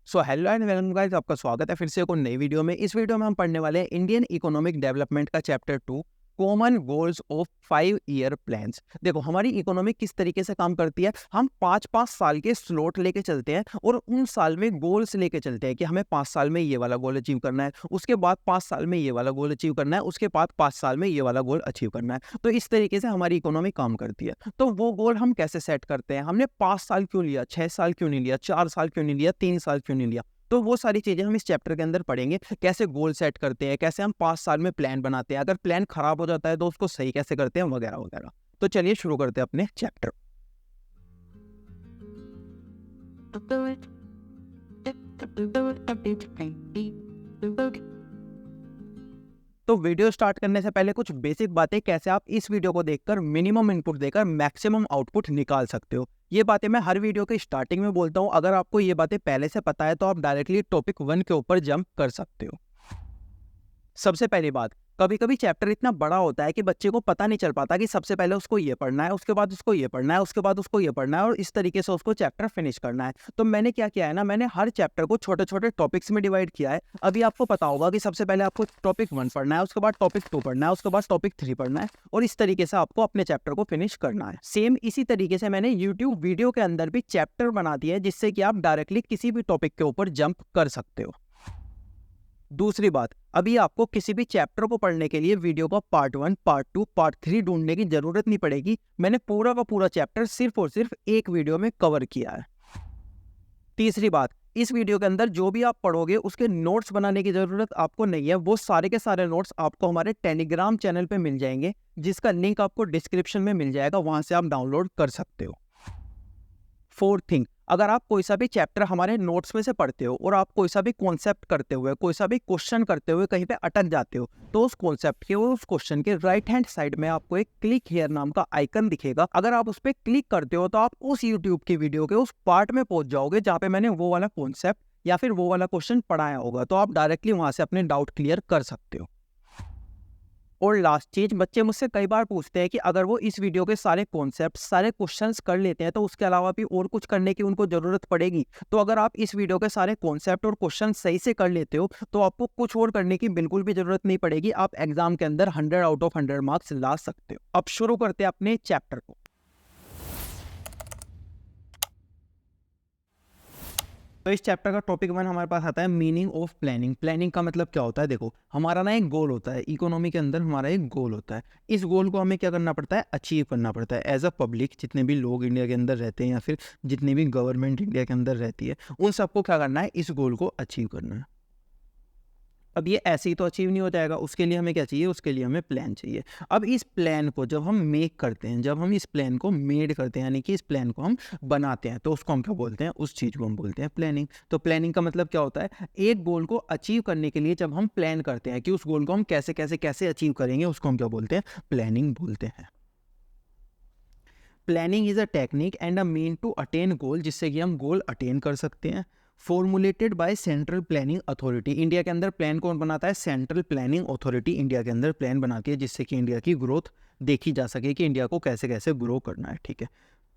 So hello and welcome guys, आपका स्वागत है फिर से एक और नई वीडियो में। इस वीडियो में हम पढ़ने वाले हैं इंडियन इकोनॉमिक डेवलपमेंट का chapter 2, common goals of 5 year plans. देखो हमारी इकोनॉमी किस तरीके से काम करती है। हम 5-5 साल के स्लॉट लेके चलते हैं और उन साल में गोल्स लेके चलते हैं कि हमें 5 साल में ये वाला गोल अचीव करना है, उसके बाद 5 साल में ये वाला गोल अचीव करना है, उसके बाद 5 साल में ये वाला गोल अचीव करना है। तो इस तरीके से हमारी इकोनॉमी काम करती है। तो वो गोल हम कैसे सेट करते हैं, हमने 5 साल क्यों लिया, 6 साल क्यों नहीं लिया, 4 साल क्यों नहीं लिया, 3 साल क्यों नहीं लिया। तो वो सारी चीज़ें हम इस चैप्टर के अंदर पढ़ेंगे। कैसे गोल सेट करते हैं, कैसे हम 5 साल में प्लान बनाते हैं, अगर प्लान खराब हो जाता है तो उसको सही कैसे करते हैं, वगैरह वगैरह। तो चलिए शुरू करते हैं अपने चैप्टर। तो वीडियो स्टार्ट करने से पहले कुछ बेसिक बातें, कैसे आप इस वीडियो को देखकर मिनिमम इनपुट देकर मैक्सिमम आउटपुट निकाल सकते हो। ये बातें मैं हर वीडियो के स्टार्टिंग में बोलता हूँ। अगर आपको ये बातें पहले से पता है तो आप डायरेक्टली टॉपिक 1 के ऊपर जंप कर सकते हो। सबसे पहली बात, कभी कभी चैप्टर इतना बड़ा होता है कि बच्चे को पता नहीं चल पाता कि सबसे पहले उसको ये पढ़ना है, उसके बाद उसको ये पढ़ना है, उसके बाद उसको ये पढ़ना है और इस तरीके से उसको चैप्टर फिनिश करना है। तो मैंने क्या किया है ना, मैंने हर चैप्टर को छोटे छोटे टॉपिक्स में डिवाइड किया है। अभी आपको पता होगा कि सबसे पहले आपको टॉपिक 1 पढ़ना है, उसके बाद टॉपिक 2 पढ़ना है, उसके बाद टॉपिक 3 पढ़ना है और इस तरीके से आपको अपने चैप्टर को फिनिश करना है। सेम इसी तरीके से मैंने यूट्यूब वीडियो के अंदर भी चैप्टर बना दिए, जिससे कि आप डायरेक्टली किसी भी टॉपिक के ऊपर जंप कर सकते हो। दूसरी बात, अभी आपको किसी भी चैप्टर को पढ़ने के लिए वीडियो का पार्ट 1, पार्ट 2, पार्ट 3 ढूंढने की जरूरत नहीं पड़ेगी। मैंने पूरा का पूरा चैप्टर सिर्फ और सिर्फ एक वीडियो में कवर किया है। तीसरी बात, इस वीडियो के अंदर जो भी आप पढ़ोगे उसके नोट्स बनाने की जरूरत आपको नहीं है। वो सारे के सारे नोट्स आपको हमारे टेलीग्राम चैनल पे मिल जाएंगे, जिसका लिंक आपको डिस्क्रिप्शन में मिल जाएगा, वहां से आप डाउनलोड कर सकते हो। फोर्थ थिंग, अगर आप कोई सा भी चैप्टर हमारे नोट्स में से पढ़ते हो और आप कोई सा भी कॉन्सेप्ट करते हुए, कोई सा भी क्वेश्चन करते हुए कहीं पे अटक जाते हो, तो उस कॉन्सेप्ट के और उस क्वेश्चन के राइट हैंड साइड में आपको एक क्लिक हियर नाम का आइकन दिखेगा। अगर आप उस पर क्लिक करते हो तो आप उस यूट्यूब की वीडियो के उस पार्ट में पहुंच जाओगे जहाँ पे मैंने वो वाला कॉन्सेप्ट या फिर वो वाला क्वेश्चन पढ़ाया होगा। तो आप डायरेक्टली वहां से अपने डाउट क्लियर कर सकते हो। और लास्ट चीज, बच्चे मुझसे कई बार पूछते हैं कि अगर वो इस वीडियो के सारे कॉन्सेप्ट, सारे क्वेश्चंस कर लेते हैं तो उसके अलावा भी और कुछ करने की उनको जरूरत पड़ेगी। तो अगर आप इस वीडियो के सारे कॉन्सेप्ट और क्वेश्चन सही से कर लेते हो तो आपको कुछ और करने की बिल्कुल भी जरूरत नहीं पड़ेगी। आप एग्जाम के अंदर 100 आउट ऑफ 100 मार्क्स ला सकते हो। अब शुरू करते हैं अपने चैप्टर को। तो इस चैप्टर का टॉपिक 1 हमारे पास आता है मीनिंग ऑफ प्लानिंग। प्लानिंग का मतलब क्या होता है। देखो हमारा ना एक गोल होता है, इकोनॉमी के अंदर हमारा एक गोल होता है। इस गोल को हमें क्या करना पड़ता है, अचीव करना पड़ता है। एज अ पब्लिक, जितने भी लोग इंडिया के अंदर रहते हैं या फिर जितनी भी गवर्नमेंट इंडिया के अंदर रहती है, उन सबको क्या करना है, इस गोल को अचीव करना है। अब ये ऐसे ही तो अचीव नहीं हो जाएगा, उसके लिए हमें क्या चाहिए, उसके लिए हमें प्लान चाहिए। अब इस प्लान को जब हम मेक करते हैं, जब हम इस प्लान को मेड करते हैं, यानी कि इस प्लान को हम बनाते हैं, तो उसको हम क्या बोलते हैं, उस चीज़ को हम बोलते हैं प्लानिंग। तो प्लानिंग का मतलब क्या होता है, एक गोल को अचीव करने के लिए जब हम प्लान करते हैं कि उस गोल को हम कैसे कैसे कैसे अचीव करेंगे, उसको हम क्या बोलते हैं, प्लानिंग बोलते हैं। Planning is a technique and a mean to attain goal, जिससे कि हम गोल अटेन कर सकते हैं। Formulated by central planning authority. India के अंदर प्लान कौन बनाता है, सेंट्रल प्लानिंग अथॉरिटी इंडिया के अंदर प्लान बनाती है, जिससे कि इंडिया की ग्रोथ देखी जा सके कि इंडिया को कैसे कैसे ग्रो करना है। ठीक है।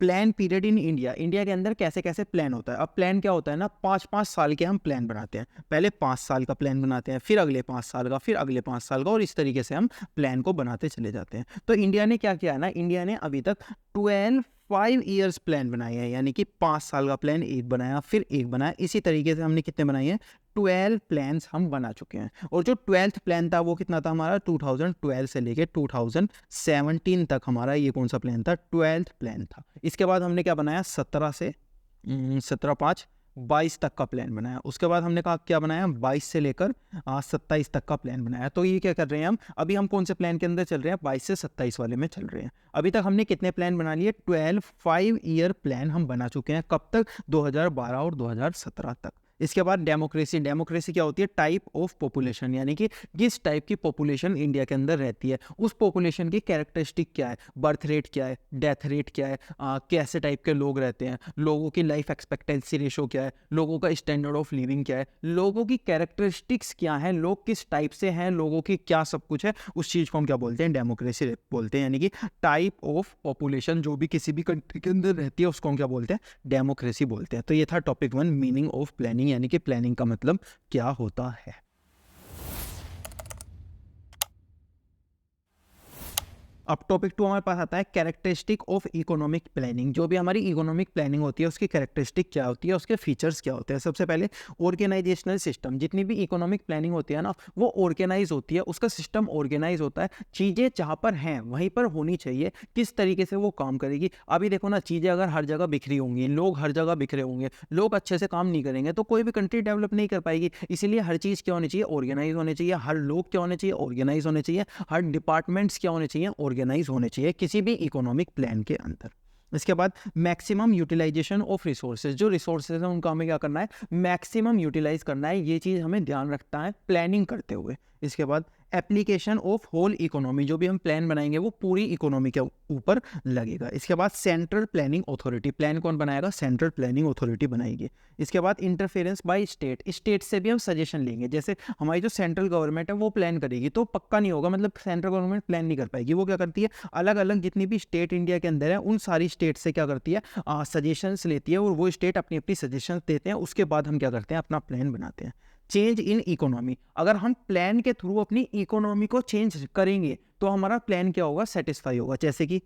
Plan period in India, India के अंदर कैसे कैसे प्लान होता है। अब प्लान क्या होता है ना, 5-5 साल के हम प्लान बनाते हैं। पहले 5 साल का प्लान बनाते हैं, फिर अगले 5 साल का, फिर अगले 5 साल का, और इस तरीके से हम प्लान को बनाते चले जाते हैं। तो इंडिया ने क्या किया है ना, इंडिया ने अभी तक 12 5 ईयर्स प्लान बनाए हैं, यानी कि 5 साल का प्लान एक बनाया, फिर एक बनाया। इसी तरीके से हमने कितने बनाए हैं, 12 प्लान्स हम बना चुके हैं। और जो 12th प्लान था वो कितना था हमारा, 2012 से लेके 2017 तक हमारा ये कौन सा प्लान था, 12th प्लान था। इसके बाद हमने क्या बनाया, 17-5-22 तक का प्लान बनाया। उसके बाद हमने कहा क्या बनाया, 22 से लेकर 27 तक का प्लान बनाया। तो ये क्या कर रहे हैं हम, अभी हम कौन से प्लान के अंदर चल रहे हैं, 22 से 27 वाले में चल रहे हैं। अभी तक हमने कितने प्लान बना लिए, 12 5 ईयर प्लान हम बना चुके हैं। कब तक, 2012 और 2017 तक। इसके बाद डेमोक्रेसी। डेमोक्रेसी क्या होती है, टाइप ऑफ पॉपुलेशन, यानी कि किस टाइप की पॉपुलेशन इंडिया के अंदर रहती है, उस पॉपुलेशन की कैरेक्टरिस्टिक क्या है, बर्थ रेट क्या है, डेथ रेट क्या है, कैसे टाइप के लोग रहते हैं, लोगों की लाइफ एक्सपेक्टेंसी रेशो क्या है, लोगों का स्टैंडर्ड ऑफ लिविंग क्या है, लोगों की कैरेक्टरिस्टिक्स क्या है, लोग किस टाइप से हैं, लोगों की क्या सब कुछ है, उस चीज़ को हम क्या बोलते हैं, डेमोक्रेसी बोलते हैं। यानी कि टाइप ऑफ पॉपुलेशन जो भी किसी भी कंट्री के अंदर रहती है उसको हम क्या बोलते हैं, डेमोक्रेसी बोलते हैं। तो ये था topic 1, meaning of planning planning, यानी कि प्लानिंग का मतलब क्या होता है। अब टॉपिक 2 हमारे पास आता है कैरेक्टरिस्टिक ऑफ इकोनॉमिक प्लानिंग। जो भी हमारी इकोनॉमिक प्लानिंग होती है उसकी कैरेक्टरिस्टिक क्या होती है, उसके फीचर्स क्या होते हैं। सबसे पहले ऑर्गेनाइजेशनल सिस्टम। जितनी भी इकोनॉमिक प्लानिंग होती है ना, वो ऑर्गेनाइज होती है, उसका सिस्टम ऑर्गेनाइज होता है। चीज़ें जहाँ पर हैं वहीं पर होनी चाहिए, किस तरीके से वो काम करेगी। अभी देखो ना, चीज़ें अगर हर जगह बिखरी होंगी, लोग हर जगह बिखरे होंगे, लोग अच्छे से काम नहीं करेंगे, तो कोई भी कंट्री डेवलप नहीं कर पाएगी। इसीलिए हर चीज़ क्या होनी चाहिए, ऑर्गेनाइज होनी चाहिए। हर लोग क्या होने चाहिए, ऑर्गेनाइज होने चाहिए। हर डिपार्टमेंट्स क्या होने चाहिए, ऑर्गेनाइज होने चाहिए किसी भी इकोनॉमिक प्लान के अंदर। इसके बाद मैक्सिमम यूटिलाइजेशन ऑफ रिसोर्सेज। जो रिसोर्सेज हैं उनका हमें क्या करना है, मैक्सिमम यूटिलाइज करना है। ये चीज़ हमें ध्यान रखता है प्लानिंग करते हुए। इसके बाद एप्लीकेशन ऑफ होल इकोनॉमी। जो भी हम प्लान बनाएंगे वो पूरी इकोनॉमी के ऊपर लगेगा। इसके बाद सेंट्रल प्लानिंग अथॉरिटी। प्लान कौन बनाएगा, सेंट्रल प्लानिंग अथॉरिटी बनाएगी। इसके बाद इंटरफेरेंस बाय स्टेट। स्टेट से भी हम सजेशन लेंगे। जैसे हमारी जो सेंट्रल गवर्नमेंट है वो प्लान करेगी तो पक्का नहीं होगा, मतलब सेंट्रल गवर्नमेंट प्लान नहीं कर पाएगी। वो क्या करती है, अलग अलग जितनी भी स्टेट इंडिया के अंदर है उन सारी स्टेट से क्या करती है, सजेशंस लेती है, और वो स्टेट अपनी अपनी सजेशंस देते हैं। उसके बाद हम क्या करते हैं, अपना प्लान बनाते हैं। Change in economy. अगर हम प्लान के थ्रू अपनी इकोनॉमी को चेंज करेंगे तो हमारा प्लान क्या होगा, सेटिस्फाई होगा। जैसे कि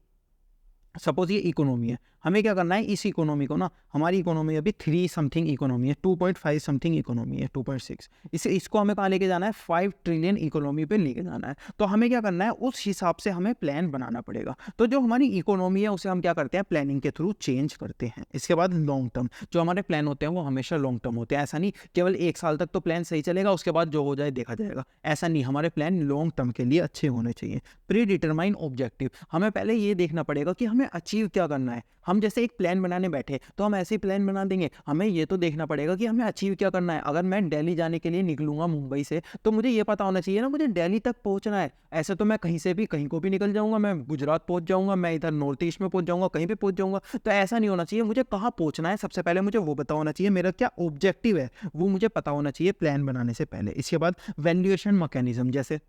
सपोज ये इकोनॉमी है, हमें क्या करना है, इस इकोनॉमी को ना, हमारी इकोनॉमी अभी 3 समथिंग इकोनॉमी है, 2.5 समथिंग इकोनॉमी है, 2.6, इसको हमें कहाँ लेके जाना है, 5 ट्रिलियन इकोनॉमी पे लेके जाना है। तो हमें क्या करना है, उस हिसाब से हमें प्लान बनाना पड़ेगा। तो जो हमारी इकोनॉमी है उसे हम क्या करते हैं, प्लानिंग के थ्रू चेंज करते हैं। इसके बाद लॉन्ग टर्म। जो हमारे प्लान होते हैं वो हमेशा लॉन्ग टर्म होते हैं। ऐसा नहीं केवल 1 साल तक तो प्लान सही चलेगा, उसके बाद जो हो जाए देखा जाएगा, ऐसा नहीं। हमारे प्लान लॉन्ग टर्म के लिए अच्छे होने चाहिए। Pre determine objective. हमें पहले ये देखना पड़ेगा कि हमें अचीव क्या करना है। हम जैसे एक प्लान बनाने बैठे तो हम ऐसे ही प्लान बना देंगे, हमें ये तो देखना पड़ेगा कि हमें अचीव क्या करना है। अगर मैं दिल्ली जाने के लिए निकलूंगा मुंबई से, तो मुझे ये पता होना चाहिए ना मुझे दिल्ली तक पहुंचना है। ऐसे तो मैं कहीं से भी कहीं को भी निकल जाऊंगा, मैं गुजरात पहुंच जाऊंगा, मैं इधर नॉर्थ ईस्ट में पहुंच जाऊंगा, कहीं भी पहुंच जाऊंगा। तो ऐसा नहीं होना चाहिए। मुझे कहाँ पहुंचना है सबसे पहले मुझे वो पता होना चाहिए, मेरा क्या ऑब्जेक्टिव है वो मुझे पता होना चाहिए प्लान बनाने से पहले। इसके बाद वैल्यूएशन मैकेनिज्म। जैसे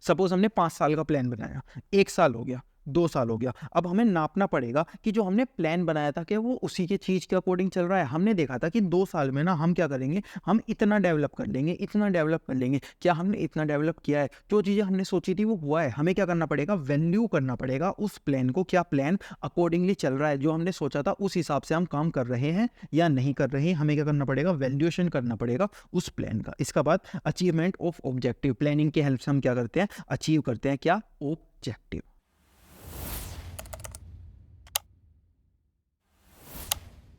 सपोज हमने 5 साल का प्लान बनाया, 1 साल हो गया, 2 साल हो गया, अब हमें नापना पड़ेगा कि जो हमने प्लान बनाया था कि वो उसी के चीज़ के अकॉर्डिंग चल रहा है। हमने देखा था कि 2 साल में ना हम क्या करेंगे, हम इतना डेवलप कर लेंगे, इतना डेवलप कर लेंगे। क्या हमने इतना डेवलप किया है, जो चीज़ें हमने सोची थी वो हुआ है। हमें क्या करना पड़ेगा, वैल्यू करना पड़ेगा उस प्लान को, क्या प्लान अकॉर्डिंगली चल रहा है, जो हमने सोचा था उस हिसाब से हम काम कर रहे हैं या नहीं कर रहे हैं। हमें क्या करना पड़ेगा, वैल्यूएशन करना पड़ेगा उस प्लान का। इसका बाद अचीवमेंट ऑफ ऑब्जेक्टिव। प्लानिंग की हेल्प से हम क्या करते हैं, अचीव करते हैं क्या, ऑब्जेक्टिव।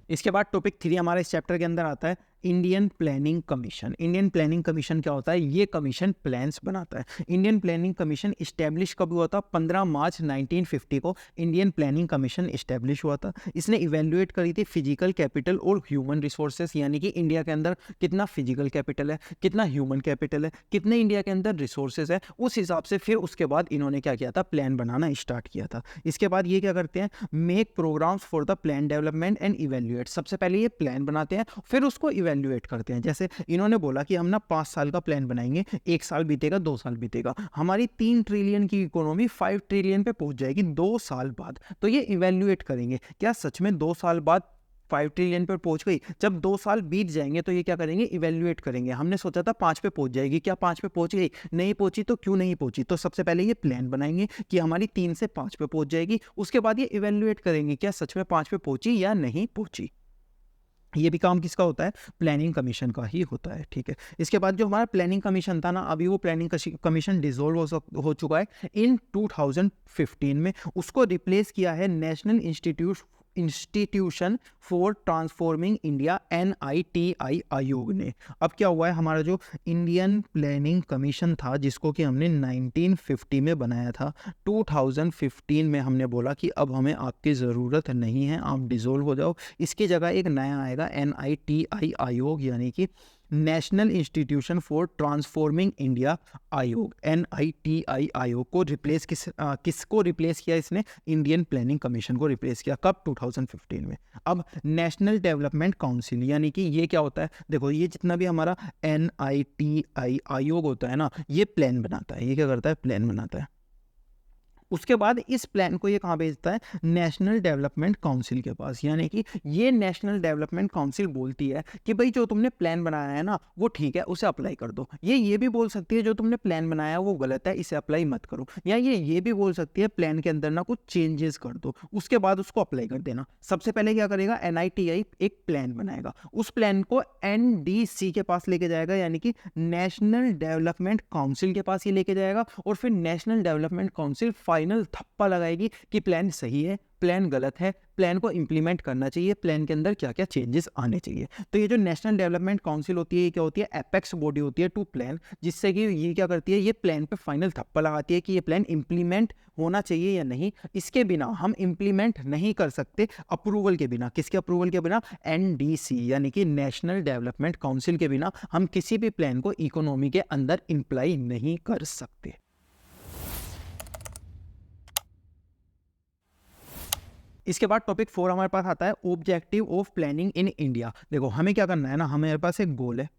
इसके बाद टॉपिक 3 हमारे इस चैप्टर के अंदर आता है Indian planning commission. Indian planning commission क्या होता है, ये कमीशन प्लान्स बनाता है। इंडियन प्लानिंग कमीशन इस्टेब्लिश कब हुआ था, 15 मार्च 1950 को इंडियन प्लानिंग कमीशन इस्टेब्लिश हुआ था। इसने इवेल्युएट करी थी फिजिकल कैपिटल और ह्यूमन रिसोर्सेज, यानी कि इंडिया के अंदर कितना फिजिकल कैपिटल है, कितना ह्यूमन कैपिटल है, कितने इंडिया के अंदर रिसोर्सेज है, उस हिसाब से फिर उसके बाद इन्होंने क्या किया था, प्लान बनाना स्टार्ट किया था। इसके बाद ये क्या करते हैं, make programs for the plan development and evaluate. सबसे पहले ये प्लान बनाते हैं, फिर उसको इवेल्युएट करते हैं। जैसे इन्होंने बोला कि हम ना 5 साल का प्लान बनाएंगे, 1 साल बीतेगा, 2 साल बीतेगा, हमारी 3 ट्रिलियन की इकोनॉमी 5 ट्रिलियन पे पहुंच जाएगी 2 साल बाद। तो ये इवेल्युएट करेंगे, क्या सच में 2 साल बाद 5 ट्रिलियन पर पहुंच गई। जब 2 साल बीत जाएंगे तो ये क्या करेंगे, इवेल्युएट करेंगे। हमने सोचा था 5 पे पहुंच जाएगी, क्या 5 पे पहुंच गई, नहीं पहुंची, तो क्यों नहीं पहुंची। तो सबसे पहले ये प्लान बनाएंगे कि हमारी 3 से 5 पे पहुंच जाएगी। उसके बाद ये इवेल्युएट करेंगे, क्या सच में 5 पे पहुंची या नहीं पहुंची। ये भी काम किसका होता है, प्लानिंग कमीशन का ही होता है। ठीक है, इसके बाद जो हमारा प्लानिंग कमीशन था ना, अभी वो प्लानिंग कमीशन डिसॉल्व हो चुका है इन 2015 में। उसको रिप्लेस किया है national institution for transforming India, NITI आयोग ने। अब क्या हुआ है, हमारा जो इंडियन प्लानिंग कमीशन था जिसको कि हमने 1950 में बनाया था, 2015 में हमने बोला कि अब हमें आपकी ज़रूरत नहीं है, आप डिसॉल्व हो जाओ। इसकी जगह एक नया आएगा NITI आयोग, यानी कि national institution for transforming India आयोग। NITI आयोग को रिप्लेस किसको रिप्लेस किया इसने, इंडियन प्लानिंग कमीशन को रिप्लेस किया। कब, 2015 में। अब नेशनल डेवलपमेंट काउंसिल, यानी कि ये क्या होता है, देखो ये जितना भी हमारा NITI आयोग होता है ना, ये प्लान बनाता है। ये क्या करता है, प्लान बनाता है। उसके बाद इस प्लान को ये कहाँ भेजता है, नेशनल डेवलपमेंट काउंसिल के पास। यानी कि ये नेशनल डेवलपमेंट काउंसिल बोलती है कि भाई जो तुमने प्लान बनाया है ना वो ठीक है, उसे अप्लाई कर दो। ये भी बोल सकती है जो तुमने प्लान बनाया वो गलत है, इसे अप्लाई मत करो। या ये भी बोल सकती है प्लान के अंदर ना कुछ चेंजेस कर दो, उसके बाद उसको अप्लाई कर देना। सबसे पहले क्या करेगा, NITI एक प्लान बनाएगा, उस प्लान को NDC के पास लेके जाएगा, यानी कि नेशनल डेवलपमेंट काउंसिल के पास ही लेके जाएगा। और फिर नेशनल डेवलपमेंट काउंसिल फाइनल थप्पा लगाएगी कि प्लान सही है, प्लान गलत है, प्लान को इंप्लीमेंट करना चाहिए, प्लान के अंदर क्या क्या चेंजेस आने चाहिए। तो ये जो नेशनल डेवलपमेंट काउंसिल होती है, ये क्या होती है, एपेक्स बॉडी होती है टू प्लान, जिससे कि ये क्या करती है, ये प्लान पे फाइनल थप्पा लगाती है कि ये प्लान इंप्लीमेंट होना चाहिए या नहीं। इसके बिना हम इंप्लीमेंट नहीं कर सकते, अप्रूवल के बिना। किसके अप्रूवल के बिना, NDC यानी कि नेशनल डेवलपमेंट काउंसिल के बिना हम किसी भी प्लान को इकोनॉमी के अंदर इंप्लाई नहीं कर सकते। इसके बाद टॉपिक 4 हमारे पास आता है, objective of planning in India. देखो हमें क्या करना है ना, हमारे पास एक गोल है,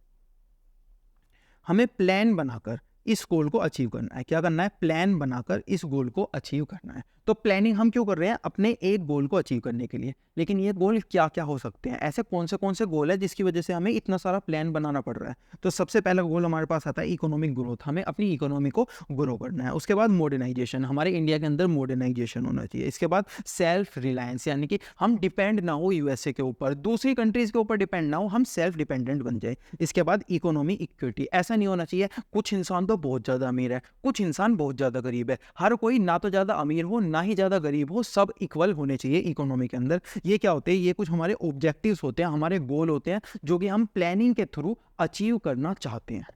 हमें प्लान बनाकर इस गोल को अचीव करना है। क्या करना है, प्लान बनाकर इस गोल को अचीव करना है। तो प्लानिंग हम क्यों कर रहे हैं, अपने एक गोल को अचीव करने के लिए। लेकिन ये गोल क्या क्या हो सकते हैं, ऐसे कौन से गोल है जिसकी वजह से हमें इतना सारा प्लान बनाना पड़ रहा है। तो सबसे पहला गोल हमारे पास आता है इकोनॉमिक ग्रोथ, हमें अपनी इकोनॉमी को ग्रो करना है। उसके बाद मॉडर्नाइजेशन, हमारे इंडिया के अंदर मॉडर्नाइजेशन होना चाहिए। इसके बाद सेल्फ रिलायंस, यानी कि हम डिपेंड ना हो USA के ऊपर, दूसरी कंट्रीज के ऊपर डिपेंड ना हो, हम सेल्फ डिपेंडेंट बन जाए। इसके बाद इकोनॉमी इक्विटी, ऐसा नहीं होना चाहिए कुछ इंसान तो बहुत ज़्यादा अमीर है, कुछ इंसान बहुत ज़्यादा गरीब है, हर कोई ना तो ज़्यादा अमीर हो ना ही ज़्यादा गरीब हो, सब इक्वल होने चाहिए इकोनॉमी के अंदर। ये क्या होते हैं, ये कुछ हमारे ऑब्जेक्टिव्स होते हैं, हमारे गोल होते हैं जो कि हम प्लानिंग के थ्रू अचीव करना चाहते हैं।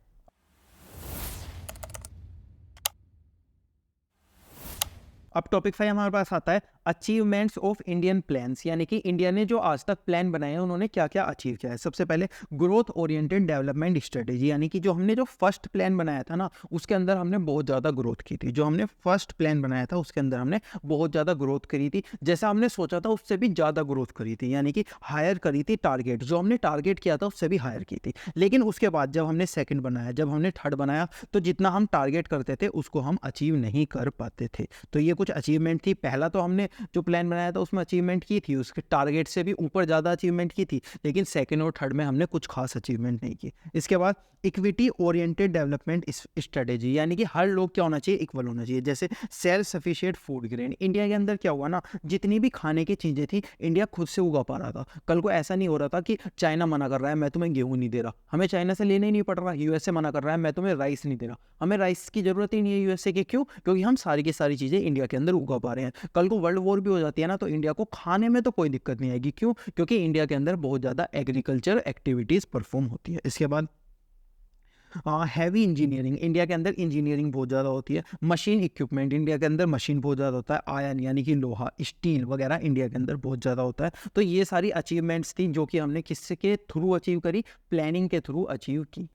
अब टॉपिक 5 हमारे पास आता है अचीवमेंट्स ऑफ इंडियन प्लान्स, यानी कि इंडिया ने जो आज तक प्लान बनाए हैं उन्होंने क्या क्या अचीव किया है। सबसे पहले ग्रोथ ओरिएंटेड डेवलपमेंट स्ट्रेटेजी, यानी कि जो हमने जो फर्स्ट प्लान बनाया था ना उसके अंदर हमने बहुत ज़्यादा ग्रोथ की थी। जो हमने फर्स्ट प्लान बनाया था उसके अंदर हमने बहुत ज़्यादा ग्रोथ करी थी, जैसा हमने सोचा था उससे भी ज़्यादा ग्रोथ करी थी, यानी कि हायर करी थी टारगेट, जो हमने टारगेट किया था उससे भी हायर की थी। लेकिन उसके बाद जब हमने सेकेंड बनाया, जब हमने थर्ड बनाया, तो जितना हम टारगेट करते थे उसको हम अचीव नहीं कर पाते थे। तो ये कुछ अचीवमेंट थी। पहला तो हमने जो प्लान बनाया था उसमें अचीवमेंट की थी, उसके टारगेट से भी ऊपर ज़्यादा अचीवमेंट की थी, लेकिन सेकंड और थर्ड में हमने कुछ खास अचीवमेंट नहीं की। इसके बाद इक्विटी ओरिएंटेड डेवलपमेंट स्ट्रेटेजी, यानी कि हर लोग क्या होना चाहिए, इक्वल होना चाहिए। जैसे self sufficient food grain, India के अंदर क्या हुआ ना, जितनी भी खाने की चीज़ें थी इंडिया खुद से उगा पा रहा था। कल को ऐसा नहीं हो रहा था कि चाइना मना कर रहा है मैं तुम्हें गेहूँ नहीं दे रहा, हमें चाइना से लेना ही नहीं पड़ रहा, USA मना कर रहा है मैं तुम्हें राइस नहीं दे रहा, हमें राइस की ज़रूरत ही नहीं है USA के। क्यों? क्योंकि हम सारी की सारी चीज़ें इंडिया के अंदर उगा पा रहे हैं। कल को वर्ल्ड वॉर भी हो जाती है ना तो इंडिया को खाने में तो कोई दिक्कत नहीं आएगी। क्यों? क्योंकि इंडिया के अंदर बहुत ज़्यादा एग्रीकल्चर एक्टिविटीज़ परफॉर्म होती है। इसके बाद हैवी इंजीनियरिंग, इंडिया के अंदर इंजीनियरिंग बहुत ज़्यादा होती है। मशीन इक्विपमेंट, इंडिया के अंदर मशीन बहुत ज़्यादा होता है। आयन यानी कि लोहा, स्टील वगैरह इंडिया के अंदर बहुत ज़्यादा होता है। तो ये सारी अचीवमेंट्स थी जो कि हमने किसके थ्रू अचीव करी, प्लानिंग के थ्रू अचीव की।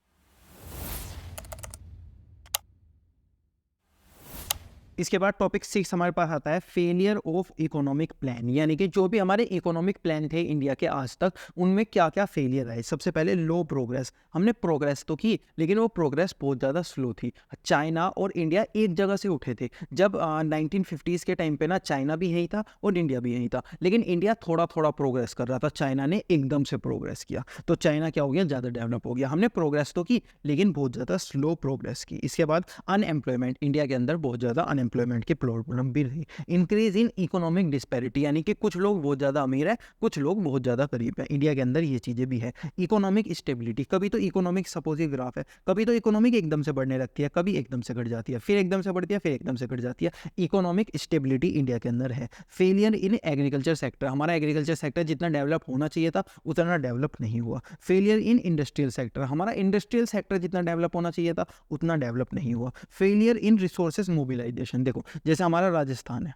इसके बाद टॉपिक 6 हमारे पास आता है फेलियर ऑफ इकोनॉमिक प्लान, यानी कि जो भी हमारे इकोनॉमिक प्लान थे इंडिया के आज तक उनमें क्या क्या फेलियर आए। सबसे पहले लो प्रोग्रेस, हमने प्रोग्रेस तो की लेकिन वो प्रोग्रेस बहुत ज़्यादा स्लो थी। चाइना और इंडिया एक जगह से उठे थे। जब 1950s के टाइम पे ना चाइना भी यही था और इंडिया भी यही था, लेकिन इंडिया थोड़ा थोड़ा प्रोग्रेस कर रहा था, चाइना ने एकदम से प्रोग्रेस किया। तो चाइना क्या हो गया, ज़्यादा डेवलप हो गया। हमने प्रोग्रेस तो की लेकिन बहुत ज़्यादा स्लो प्रोग्रेस की। इसके बाद अनएम्प्लॉयमेंट, इंडिया के अंदर बहुत ज़्यादा एम्प्लॉयमेंट की प्रॉब्लम भी रही। इंक्रीज इन इकोनॉमिक डिस्पैरिटी, यानी कि कुछ लोग बहुत ज़्यादा अमीर है, कुछ लोग बहुत ज़्यादा गरीब है। इंडिया के अंदर ये चीज़ें भी है। इकोनॉमिक स्टेबिलिटी, कभी तो इकोनॉमिक सपोजिव ग्राफ है, कभी तो इकोनॉमिक एकदम से बढ़ने लगती है, कभी एकदम से घट जाती है, फिर एकदम से बढ़ती है, फिर एकदम से घट जाती है। इकोनॉमिक स्टेबिलिटी इंडिया के अंदर है। फेलियर इन एग्रीकल्चर सेक्टर, हमारा एग्रीकल्चर सेक्टर जितना डेवलप होना चाहिए था उतना डेवलप नहीं हुआ। फेलियर इन इंडस्ट्रियल सेक्टर, हमारा इंडस्ट्रियल सेक्टर जितना डेवलप होना चाहिए था उतना डेवलप नहीं हुआ। फेलियर इन रिसोर्सेज मोबिलाइजेशन, देखो जैसे हमारा राजस्थान है,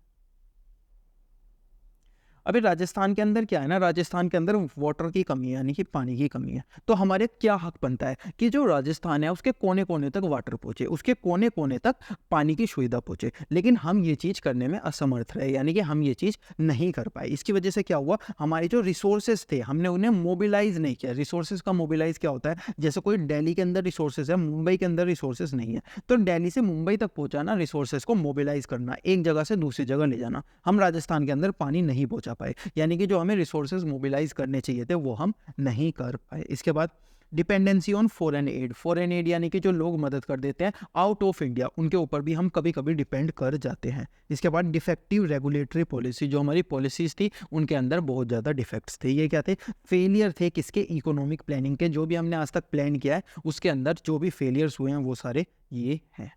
अभी राजस्थान के अंदर क्या है ना, राजस्थान के अंदर वाटर की कमी है, यानी कि पानी की कमी है। तो हमारे क्या हक बनता है कि जो राजस्थान है उसके कोने कोने तक वाटर पहुंचे, उसके कोने कोने तक पानी की सुविधा पहुंचे। लेकिन हम ये चीज़ करने में असमर्थ रहे, यानी कि हम ये चीज़ नहीं कर पाए। इसकी वजह से क्या हुआ, हमारे जो रिसोर्सेज थे हमने उन्हें मोबिलाइज नहीं किया। रिसोर्सेज का मोबिलाइज क्या होता है, जैसे कोई दिल्ली के अंदर रिसोर्सेज है, मुंबई के अंदर रिसोर्सेज नहीं है, तो दिल्ली से मुंबई तक पहुंचाना, रिसोर्सेज को मोबिलाइज करना, एक जगह से दूसरी जगह ले जाना। हम राजस्थान के अंदर पानी नहीं पहुंचा पाए, यानी कि जो हमें रिसोर्सेज मोबिलाइज करने चाहिए थे वो हम नहीं कर पाए। इसके बाद dependency on foreign add. Foreign add यानी कि जो लोग मदद कर देते हैं आउट ऑफ इंडिया, उनके ऊपर भी हम कभी कभी डिपेंड कर जाते हैं। इसके बाद डिफेक्टिव रेगुलेटरी पॉलिसी। जो हमारी पॉलिसीज थी उनके अंदर बहुत ज़्यादा डिफेक्ट्स थे। ये क्या थे, फेलियर थे किसके, इकोनॉमिक प्लानिंग के। जो भी हमने आज तक प्लान किया है उसके अंदर जो भी फेलियर्स हुए हैं वो सारे ये हैं।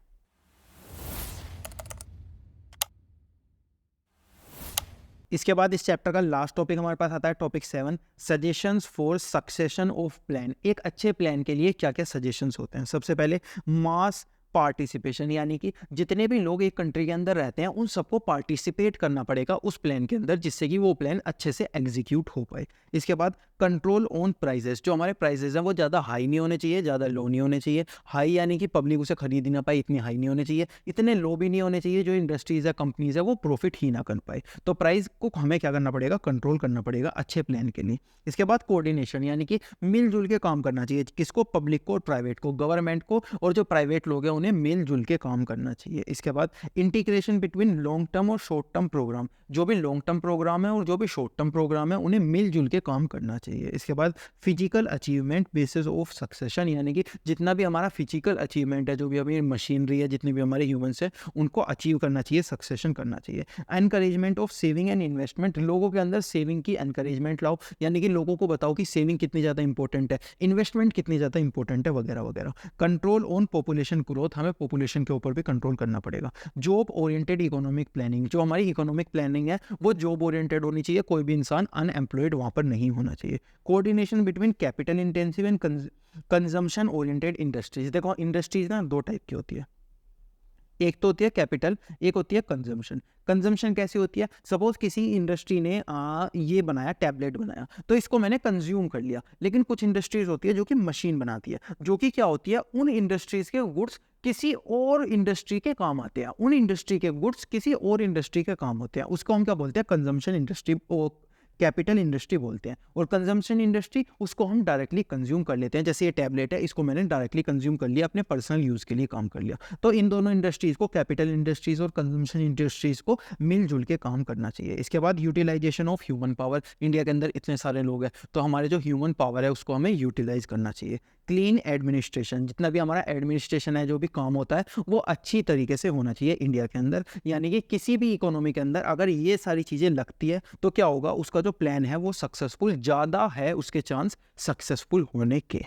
इसके बाद इस चैप्टर का लास्ट टॉपिक हमारे पास आता है topic 7, suggestions for succession of plan. एक अच्छे प्लान के लिए क्या क्या सजेशंस होते हैं। सबसे पहले मास पार्टिसिपेशन, यानी कि जितने भी लोग एक कंट्री के अंदर रहते हैं उन सबको पार्टिसिपेट करना पड़ेगा उस प्लान के अंदर, जिससे कि वो प्लान अच्छे से एग्जीक्यूट हो पाए। इसके बाद कंट्रोल ऑन प्राइजेस। जो हमारे प्राइजेस हैं वो ज़्यादा हाई नहीं होने चाहिए, ज़्यादा लो नहीं होने चाहिए। हाई यानी कि पब्लिक उसे खरीद ही ना पाए, इतनी हाई नहीं होने चाहिए। इतने लो भी नहीं होने चाहिए जो इंडस्ट्रीज़ है, कंपनीज़ है, वो प्रॉफिट ही ना कर पाए। तो प्राइस को हमें क्या करना पड़ेगा, कंट्रोल करना पड़ेगा अच्छे प्लान के लिए। इसके बाद कोऑर्डिनेशन, यानी कि मिलजुल के काम करना चाहिए। किसको, पब्लिक को और प्राइवेट को, गवर्नमेंट को और जो प्राइवेट लोग हैं उन्हें मिलजुल के काम करना चाहिए। इसके बाद इंटीग्रेशन बिटवीन लॉन्ग टर्म और शॉर्ट टर्म प्रोग्राम। जो भी लॉन्ग टर्म प्रोग्राम है और जो भी शॉर्ट टर्म प्रोग्राम है उन्हें मिलजुल के काम करना चाहिए। इसके बाद physical achievement basis of succession, यानी कि जितना भी हमारा फिजिकल अचीवमेंट है, जो भी अभी मशीनरी है, जितने भी हमारे ह्यूमंस है, उनको अचीव करना चाहिए, सक्सेशन करना चाहिए। Encouragement of saving and investment. लोगों के अंदर सेविंग की एनकरेजमेंट लाओ, यानी कि लोगों को बताओ कि सेविंग कितनी ज़्यादा इंपॉर्टेंट है, इन्वेस्टमेंट कितनी ज़्यादा इंपॉर्टेंट है, वगैरह वगैरह। Control on population growth. हमें पॉपुलेशन के ऊपर भी कंट्रोल करना पड़ेगा। Job oriented economic planning. जो हमारी इकोनॉमिक प्लानिंग है वो जॉब ओरिएंटेड होनी चाहिए, कोई भी इंसान अनएम्प्लॉयड वहाँ पर नहीं होना चाहिए। Coordination between capital intensive and consumption oriented industries. देखो इंडस्ट्रीज ना दो टाइप की होती है, एक तो होती है कैपिटल, एक होती है कंजम्पशन। कंजम्पशन कैसी होती है, सपोज किसी इंडस्ट्री ने ये बनाया, टैबलेट बनाया, तो इसको मैंने कंज्यूम कर लिया। लेकिन कुछ इंडस्ट्रीज होती है जो कि मशीन बनाती है, जो कि क्या होती है, उन इंडस्ट्रीज के गुड्स किसी और इंडस्ट्री के काम आते हैं, उन इंडस्ट्री के गुड्स किसी और इंडस्ट्री के काम होते हैं। उसको हम क्या बोलते हैं, कंजम्पशन इंडस्ट्री, कैपिटल इंडस्ट्री बोलते हैं। और कंजम्पशन इंडस्ट्री उसको हम डायरेक्टली कंज्यूम कर लेते हैं। जैसे ये टैबलेट है, इसको मैंने डायरेक्टली कंज्यूम कर लिया, अपने पर्सनल यूज़ के लिए काम कर लिया। तो इन दोनों इंडस्ट्रीज़ को, कैपिटल इंडस्ट्रीज और कंजम्पशन इंडस्ट्रीज़ को मिलजुल के काम करना चाहिए। इसके बाद utilization of human power. India के अंदर इतने सारे लोग हैं, तो हमारे जो ह्यूमन पावर है उसको हमें यूटिलाइज करना चाहिए। Clean administration. जितना भी हमारा एडमिनिस्ट्रेशन है, जो भी काम होता है, वो अच्छी तरीके से होना चाहिए इंडिया के अंदर। यानी कि किसी भी इकोनॉमी के अंदर अगर ये सारी चीज़ें लगती है तो क्या होगा, उसका जो प्लान है वो सक्सेसफुल ज़्यादा है, उसके चांस सक्सेसफुल होने के।